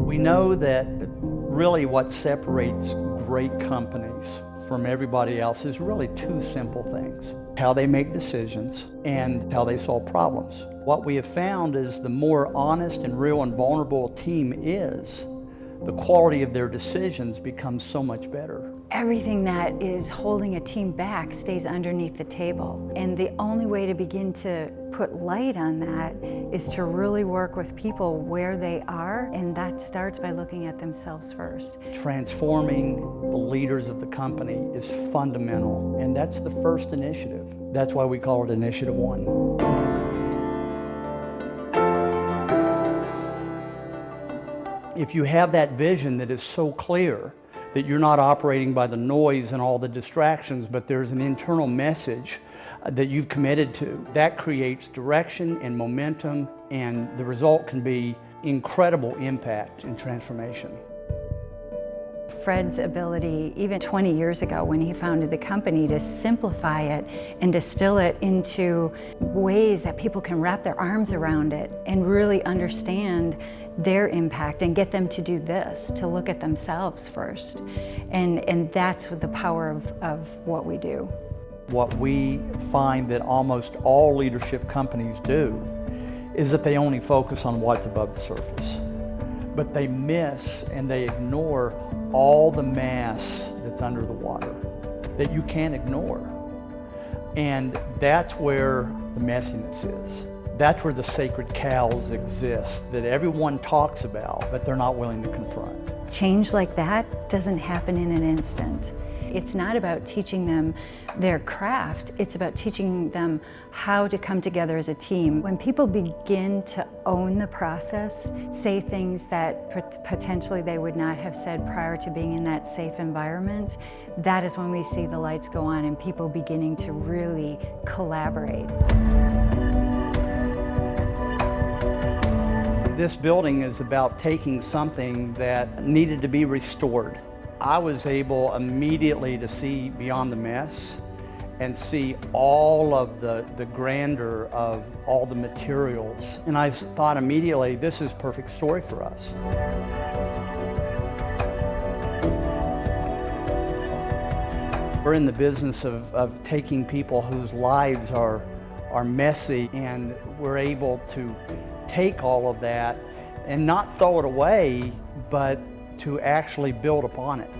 We know that really what separates great companies from everybody else is really two simple things: how they make decisions and how they solve problems. What we have found is the more honest and real and vulnerable a team is, the quality of their decisions becomes so much better. Everything that is holding a team back stays underneath the table. And the only way to begin to put light on that is to really work with people where they are, and that starts by looking at themselves first. Transforming the leaders of the company is fundamental, and that's the first initiative. That's why we call it InitiativeOne. If you have that vision that is so clear that you're not operating by the noise and all the distractions, but there's an internal message that you've committed to, that creates direction and momentum, and the result can be incredible impact and transformation. Fred's ability, even 20 years ago when he founded the company, to simplify it and distill it into ways that people can wrap their arms around it and really understand their impact and get them to do this, to look at themselves first. And that's the power of what we do. What we find that almost all leadership companies do is that they only focus on what's above the surface. But they miss and they ignore all the mass that's under the water that you can't ignore. And that's where the messiness is. That's where the sacred cows exist that everyone talks about, but they're not willing to confront. Change like that doesn't happen in an instant. It's not about teaching them their craft, it's about teaching them how to come together as a team. When people begin to own the process, say things that potentially they would not have said prior to being in that safe environment, that is when we see the lights go on and people beginning to really collaborate. This building is about taking something that needed to be restored. I was able immediately to see beyond the mess and see all of the grandeur of all the materials. And I thought immediately, this is a perfect story for us. We're in the business of taking people whose lives are messy, and we're able to take all of that and not throw it away, but to actually build upon it.